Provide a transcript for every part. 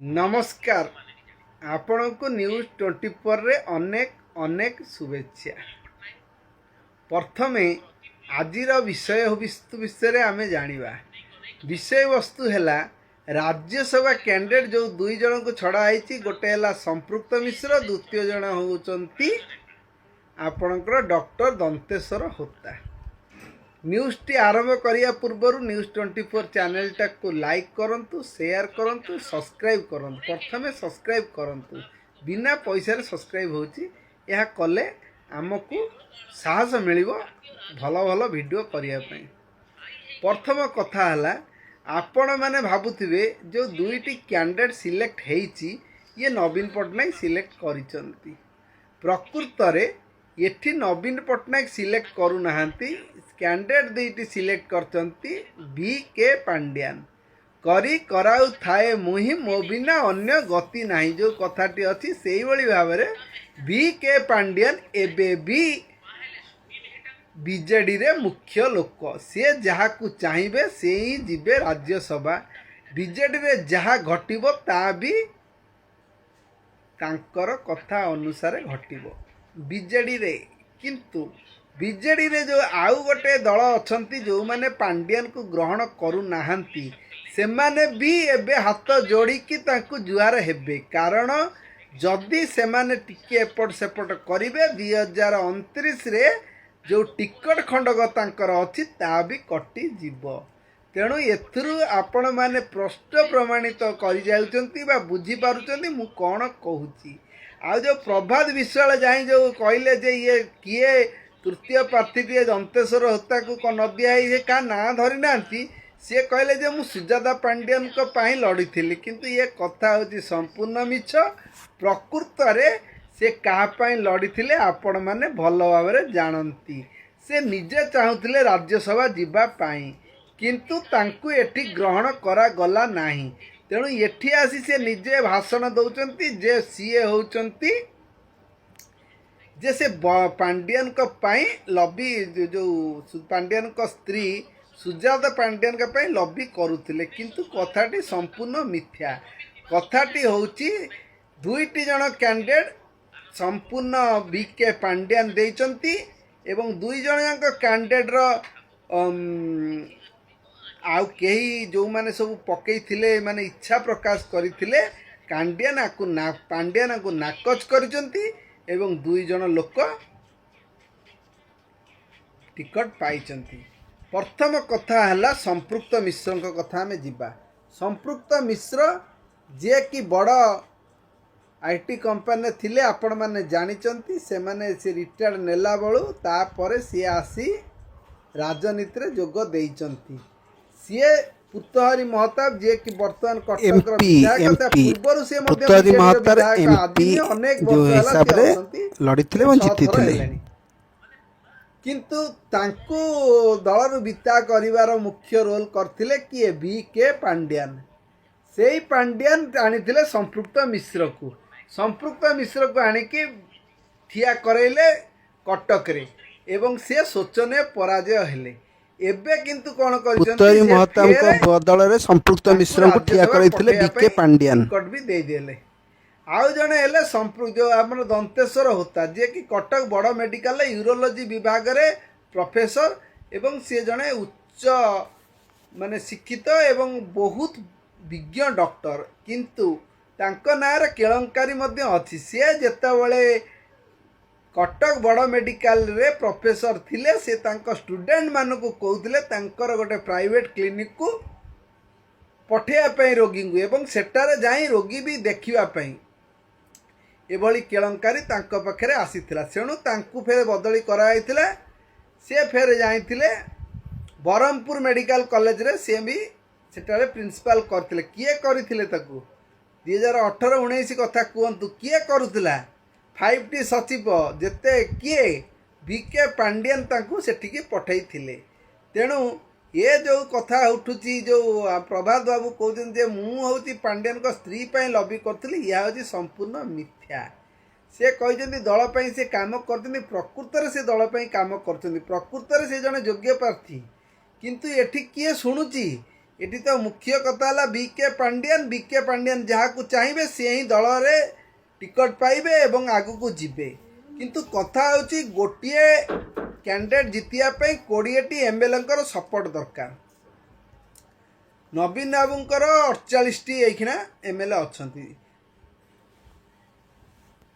नमस्कार आपण को न्यूज 24 रे अनेक अनेक शुभेच्छा। प्रथमे आजिर विषय वस्तु विषय आमे जानिबा। विषय वस्तु हैला राज्यसभा कैंडिडेट जो दुई जन को छड़ा है, गोटे है संपृक्त मिश्र, द्वितीय जन होती आपणकर डॉक्टर दंतेश्वर होता। न्यूज टी आरंभ करिया पूर्व न्यूज 24 चैनल को लाइक करंतु, शेयर करंतु, सब्सक्राइब करंतु। प्रथमे सब्सक्राइब करंतु, बिना पैसा रे सब्सक्राइब होची। यह कले आमको साहस मिलिबो भल भल वीडियो करिया पई। प्रथम कथा हला, आपण माने भाबुथिबे जो दुईटी कैंडिडेट सिलेक्ट हेइची ये नवीन पटनायक सिलेक्ट करिसंती। प्रकृत रे एठी नवीन पटनायक सिलेक्ट करू नाहंती, कैंडिडेट दुईटी सिलेक्ट करचंती बी.के. पांड्यान। करी कराउ थाए मुहि मो बिना अन्य गति नाही, जो कथाटी अछि सेही भली भाबरे बी.के. पांड्यान एबे भी बीजेडी रे मुख्य लोक। से जहा को चाहिए से ही जिबे राज्यसभा। बीजेडी रे जहा घटिबो ता भी तांकर कथा अनुसार घटिबो बीजेडी रे। किंतु बीजेडी रे जो आउ गोटे दल अछंती जो माने पांड्यान को ग्रहण करू नाहंती, से माने भी एबे हाथ जोड़ी की तांको जुआर हेबे। कारण जदि से माने टिके एपट सेपट करिवे 2029 रे जो टिकट खंडक तांकर अछि ता भी कटि जीवो। तेणु एथुरु आपण माने प्रश्न प्रमाणित करि जाउचंती बा बुझी पारुचंती मु कोन कहूची। आ जो प्रभात विश्वाल जाई जो कहले जे ये किए तृतीय प्रार्थी टे दंतेश्वर होता को न दिया है क्या ना धरी नांती, सी कहले जे मु सुजाता पांड्यान को पाई लड़ी थिली। किंतु ये कथा होची संपूर्ण मिछ। प्रकृत रे से कहा पाई लड़ी थिले आपण माने भल भाबरे जानती। से निजे चाहुथिले राज्यसभा जीवा पाई, किंतु तांकु एठी ग्रहण करा गला नाही। तेणु एठी आसी से निजे भाषण दौचंती जे सीए होचंती जे से पांड्यान को पाई लॉबी जो पांड्यान को स्त्री सुजाता पांड्यान का पाई लॉबी करुथिले। किंतु कथाटी संपूर्ण मिथ्या। कथाटी होची दुईटी जन कैंडिडेट संपूर्ण बी.के. पांड्यान देइचंती एवं दुई जन कैंडिडेट रो आउ कहीं जो माने सब पकई थिले माने इच्छा प्रकाश करथिले पांड्यान को नाकच करिसंती एवं दुई जन लोक टिकट पाइचंती। प्रथम कथा हला संपृक्त मिश्र को कथा में जिबा। संपृक्त मिश्र जे कि बड़ आईटी कंपनी थिले आपण माने जानिचंती। से माने से रिटायर्ड नेला बळू तापरे सी आसी राजनीति रे जोग देइचंती। सी पुतहरी महताब जे कि वर्तमान कटक विधायक पूर्व से पुतहरी महताब एमपी जो हिसाब रे लड़िथिले व जितिथिले। किंतु तांको दलर विता करिवार मुख्य रोल करथिले कि बी.के. पांड्यान। सेही पांड्यान आनिथिले संपृक्त मिश्र को। संपृक्त मिश्र को आनिकी ठिया करैले कटक रे एवं से शोचनीय पराजय हेले। एबे किंतु कोन करिसंती महताब को बदल रे संपृक्त मिश्र को ठिया करैथिले बी.के. पांड्यान। टिकट भी दे देले। आउ जने हेले संपृक्त जो हमर दंतेश्वर होता जे कि कटक बड़ मेडिकल यूरोलॉजी विभाग रे प्रोफेसर एवं से जने उच्च माने शिक्षित एवं बहुत विज्ञ डॉक्टर। किंतु तांको नारे केळंकारी मध्य अछि। से जेतेबेले कटक बड़ मेडिकल रे प्रोफेसर थिले से तांको स्टूडेंट मान को कहउथिले तांकर गोटे प्राइवेट क्लिनिक को पठेया पई रोगी को एवं सेटारे जाई रोगी भी देखिबा पई एभली केळंकारी तांको पाखरे आसीथिला। सेणु तांकु फेर बदली कराइथिला। से फेर जाइथिले बरहमपुर मेडिकल कॉलेज रे से भी सेटारे प्रिंसिपल करथिले। किए करिथिले ताकू 2018-19 कथा कहतु किए करुथिला 5T सचिव जेते किए बी.के. पांड्यान तांकु सेठिकी पठैथिले। तेणु ये जो कथा उठुची जो प्रभात बाबू कहते जे मु होची पांड्यान को स्त्री पाई लॉबी करथली, या होची संपूर्ण मिथ्या। से कहते दल पाई से काम करते, प्रकृत रे से दल पाई काम करते, प्रकृत रे से जने योग्य प्रार्थी। किंतु एठी किए शुणुची एटी तो मुख्य कथा है बीके पांडियान जहाँ चाहिए सी ही दल में टिकट पाइबे एवं आगु को जीवे किंतु कथा होची गोटे कैंडिडेट जितियापाई 20टी एमएलए सपोर्ट दरकार नवीन बाबूंकर 48टी एखिना एमएलए अच्छा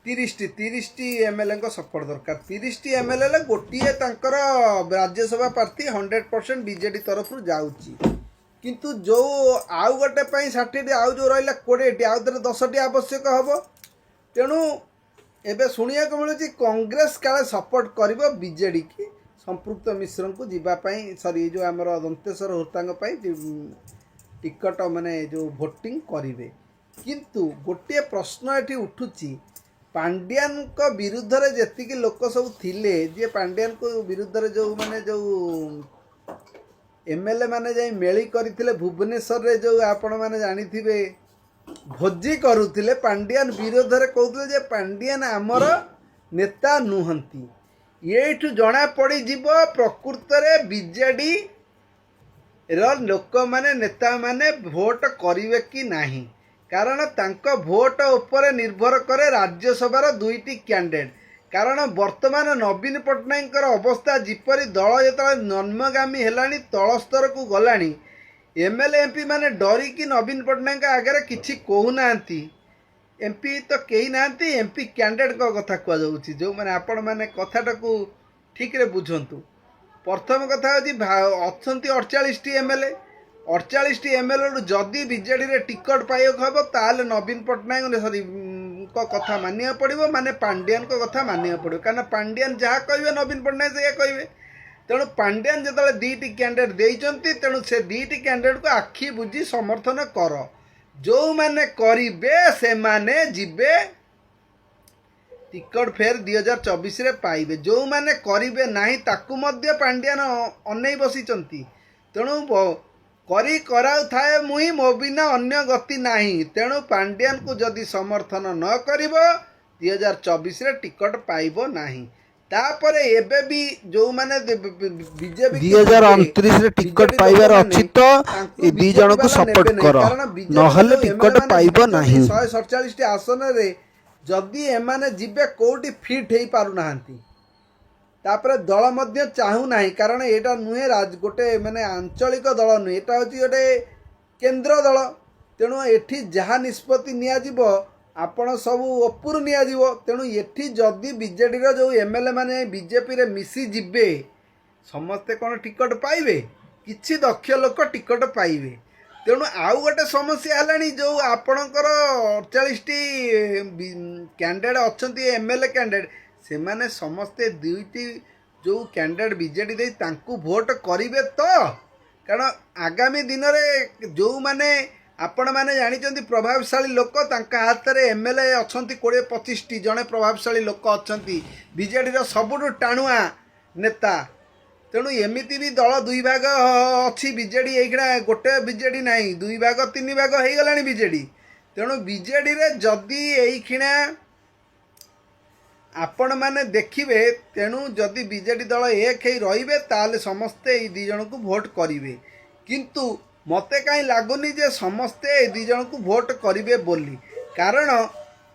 30टी एमएलए सपोर्ट दरकार 30टी एमएलए गोटे राज्यसभा प्रार्थी 100% बीजेडी तरफ जाऊँगी किंतु जो आउ गोटे 60टी आउ जो रहा 20टी आउ थे 10टी आवश्यक हम तेणु एबे शुणा को मिलूँ कांग्रेस काले सपोर्ट कर बीजेडी की संपृक्त मिश्र को जीवाई सॉरी जो आमर दंतेश्वर होता टिकट माने जो भोटिंग करेंगे किंतु गोटे प्रश्न ये उठुची पांड्यान को विरुद्ध रे जेतिकी लोक सब थिले जे पांड्यान को विरुद्ध रे जो माने जो एमएलए माने जाई मेली करथिले भुवनेश्वर रे जो आपण माने जानी थिबे भोजी करुथिले पांड्यान विरोध रे कहउथिले जे पांड्यान आमर नेता नुहंती एठु जणा पड़ी जीवो प्रकृत रे बीजेडी लोक माने नेता माने भोट करिवे कि नाही कारण तांको भोट ऊपर निर्भर करे राज्यसभार 2टी कैंडिडेट कारण वर्तमान नवीन पट्टनायक अवस्था जिपरि दल जो नन्मगामी हेलानी तल स्तर को गलानी एमएलए एमपी माने डरिकी नवीन पट्टनायक आगे किछि कहूना एमपी तो कही ना एमपी कैंडिडेट को कथा कहुच्छी जो मैंने आपण मैंने कथाटा को ठीक रे बुझंतु प्रथम कथा अच्छा 48टी एमएलए 48टी एमएलए जदि बीजेडी रे टिकट पाइक हम ताल नवीन पट्टनायक सॉरी को कथा मानिया पड़ो माने पांड्यान को कथा मानिया पड़ो कारण पांड्यान जहाँ कहे नवीन पट्टनायक से कहे तेणु पांड्यान जो 2टी कैंडिडेट देइचंती तेणु से 2टी कैंडिडेट को आखि बुझी समर्थन कर जो माने करिवे से माने जिबे टिकट फेर 2024 रे पाइबे जो माने करिवे नाही ताकू मध्य पांड्यान अनै बसिचंती तेणु करी कराउ थाए मुही मो बिना अन्य गति नाही तेणु पांड्यान को जदि समर्थन न करिवो 2024 रे टिकट पाइबो नाही तापरे एबे भी जो माने बीजेपी 2029 रे टिकट पाइबार अछि तो ए दी जण को सपोर्ट करो नहले टिकट पाइबो नाही 147 टी आसन रे जदि एमाने जिबे कोठी फिट हेई पारु नाहंती तापरे दल मध्य चाहू नाही कारण एटा नुहे गोटे माने आंचलिक दल नुहे एटा होची गोटे केंद्र दल तेणु एठी जहाँ निष्पत्ति निया जिवो आपण सब ओपुर निया जिवो तेणु एठी जदि बीजेडी रो जो एमएलए माने बीजेपी रे मिसी जिबे समस्ते कोन टिकट पाइबे किछि दक्ष लोक टिकट पाइबे तेणु आउ गोटे समस्या हलानी जो आपणकर 48टी कैंडिडेट अच्छी एमएलए कैंडिडेट से माने समस्ते 2टी जो कैंडिडेट बीजेडी दे तांकु भोट करिवे तो कारण आगामी दिन रे जो माने आपण माने जानिचंती प्रभावशाली लोक तांका हाथ रे एमएलए अच्छी 20-25टी जड़े प्रभावशाली लोक अच्छी बीजेडी रो सबुठु टाणुआ नेता तेणु एमती भी दल 2 भाग अच्छी बीजेडी एइखिना गोटे बीजेडी नहीं 2 भाग 3 भाग हो गलानी बीजेडी तेणु बीजेडी रे जदि एइखिना आपण माने देखिबे तेणु जदि बीजेडी दल एक ही रहिबे ताले समस्ते ए 2 जण को भोट करिवे किंतु मते काई लागुनी जे समस्ते ए 2 जण को भोट करिवे बोली कारण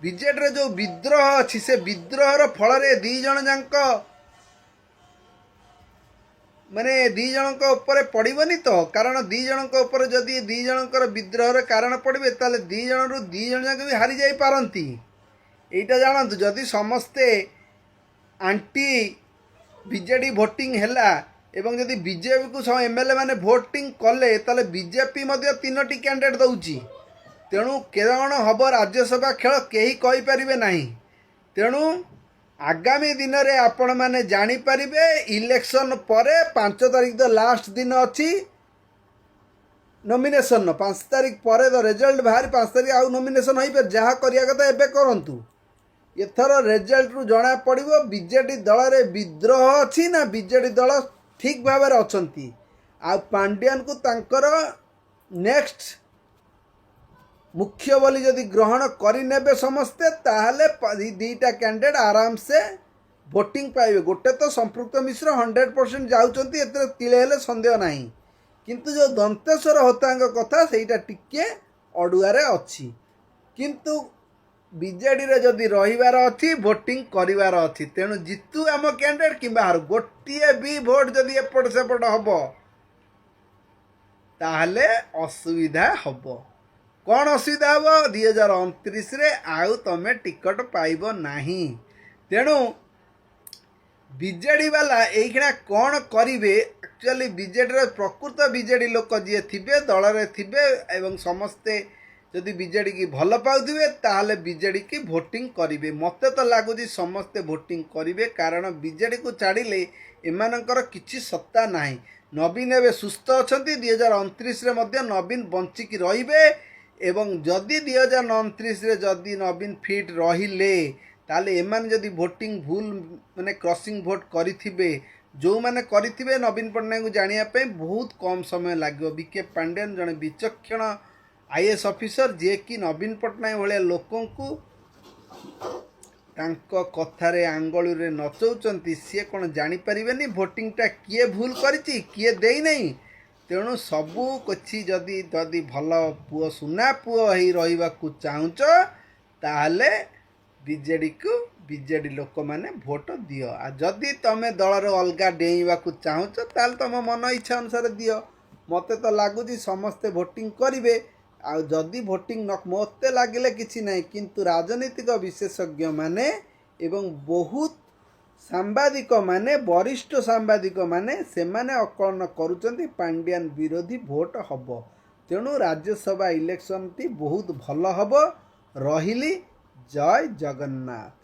बीजेडी रे जो विद्रोह अछि से विद्रोहर फल रे 2 जण जांक माने 2 जण ऊपर पड़बनी तो कारण 2 जण ऊपर जदि 2 जणकर विद्रोहर कारण पड़े ताले 2 जण रु 2 जण जाक भी हारी जाई पारंती एटा जानतु जदि समस्ते आंटी बीजेडी भोटिंग हैला एवं जदि बीजेपी को एमएलए माने भोटिंग कले ताले बीजेपी मध्य 3टी कैंडिडेट दउची तेणु केण हम राज्यसभा खेल केही कहि परिबे नाही तेणु आगामी दिन रे आपण माने जानी परिबे इलेक्शन परे 5 तारिख तो लास्ट दिन अच्छी नॉमिनेशन 5 तारिख पर रिजल्ट बाहर 5 तारिख आउ नॉमिनेशन हो जहाँ करिया कथा एबे करंतु एथर रिजल्ट रु जना पड़िबो बीजेडी दल रे विद्रोह अछि ना बीजेडी दल ठीक भाव में अछंती आ पांड्यान को तांकर नेक्स्ट मुख्य बोली जदि ग्रहण करें समस्ते ताहले 2टा कैंडिडेट आराम से भोटिंग पाइबे गोटे तो संपृक्त मिश्र 100% जाउचंती एते तिले हेले संदेह नाही କିନ୍ତୁ ଯେଉଁ ଦନ୍ତେଶ୍ୱର ହୋତାଙ୍କ କଥା ସେଇଟା ଟିକେ ଅଡ଼ୁଆରେ ଅଛି। କିନ୍ତୁ ବିଜେଡ଼ିରେ ଯଦି ରହିବାର ଅଛି ଭୋଟିଂ କରିବାର ଅଛି। ତେଣୁ ଜିତୁ ଆମ କ୍ୟାଣ୍ଡିଡେଟ୍ କିମ୍ବା ହାରୁ ଗୋଟିଏ ବି ଭୋଟ୍ ଯଦି ଏପଟ ସେପଟ ହେବ ତାହେଲେ ଅସୁବିଧା ହେବ। କ'ଣ ଅସୁବିଧା ହେବ? 2029ରେ ଆଉ ତମେ ଟିକଟ ପାଇବ ନାହିଁ। ତେଣୁ ବିଜେଡ଼ି ବାଲା ଏଇଖିଣା କ'ଣ କରିବେ? ଆକ୍ଚୁଆଲି ବିଜେଡ଼ିର ପ୍ରକୃତ ବିଜେଡ଼ି ଲୋକ ଯିଏ ଥିବେ ଦଳରେ ଥିବେ ଏବଂ ସମସ୍ତେ ଯଦି ବିଜେଡ଼ିକି ଭଲ ପାଉଥିବେ ତାହେଲେ ବିଜେଡ଼ିକି ଭୋଟିଂ କରିବେ। ମୋତେ ତ ଲାଗୁଛି ସମସ୍ତେ ଭୋଟିଂ କରିବେ, କାରଣ ବିଜେଡ଼ିକୁ ଛାଡ଼ିଲେ ଏମାନଙ୍କର କିଛି ସତ୍ତା ନାହିଁ। ନବୀନ ଏବେ ସୁସ୍ଥ ଅଛନ୍ତି, 2029ରେ ମଧ୍ୟ ନବୀନ ବଞ୍ଚିକି ରହିବେ ଏବଂ ଯଦି 2029ରେ ଯଦି ନବୀନ ଫିଟ୍ ରହିଲେ ତାହେଲେ ଏମାନେ ଯଦି ଭୋଟିଂ ଭୁଲ ମାନେ କ୍ରସିଂ ଭୋଟ୍ କରିଥିବେ, ଯେଉଁମାନେ କରିଥିବେ ନବୀନ ପଟ୍ଟନାୟକଙ୍କୁ ଜାଣିବା ପାଇଁ ବହୁତ କମ୍ ସମୟ ଲାଗିବ। ବିକେ ପାଣ୍ଡିଆନ ଜଣେ ବିଚକ୍ଷଣ IAS ଅଫିସର ଯିଏକି ନବୀନ ପଟ୍ଟନାୟକ ଭଳିଆ ଲୋକଙ୍କୁ ତାଙ୍କ କଥାରେ ଆଙ୍ଗୁଳିରେ ନଚଉଛନ୍ତି। ସିଏ କ'ଣ ଜାଣିପାରିବେନି ଭୋଟିଂଟା କିଏ ଭୁଲ କରିଛି କିଏ ଦେଇନାହିଁ? ତେଣୁ ସବୁ କିଛି ଯଦି ଭଲ ପୁଅ ସୁନା ପୁଅ ହେଇ ରହିବାକୁ ଚାହୁଁଛ ତାହେଲେ ବିଜେଡ଼ିକୁ ବିଜେଡ଼ି ଲୋକମାନେ ଭୋଟ ଦିଅ। ଆଉ ଯଦି ତମେ ଦଳର ଅଲଗା ଡେଇଁବାକୁ ଚାହୁଁଛ ତାହେଲେ ତମ ମନ ଇଚ୍ଛା ଅନୁସାରେ ଦିଅ। ମୋତେ ତ ଲାଗୁଛି ସମସ୍ତେ ଭୋଟିଂ କରିବେ। ଆଉ ଯଦି ଭୋଟିଂ ମୋତେ ଲାଗିଲେ କିଛି ନାହିଁ, କିନ୍ତୁ ରାଜନୈତିକ ବିଶେଷଜ୍ଞମାନେ ଏବଂ ବହୁତ ସାମ୍ବାଦିକମାନେ ବରିଷ୍ଠ ସାମ୍ବାଦିକମାନେ ସେମାନେ ଆକଳନ କରୁଛନ୍ତି ପାଣ୍ଡିଆନ ବିରୋଧୀ ଭୋଟ ହେବ। ତେଣୁ ରାଜ୍ୟସଭା ଇଲେକ୍ସନଟି ବହୁତ ଭଲ ହେବ। ରହିଲି, ଜୟ ଜଗନ୍ନାଥ।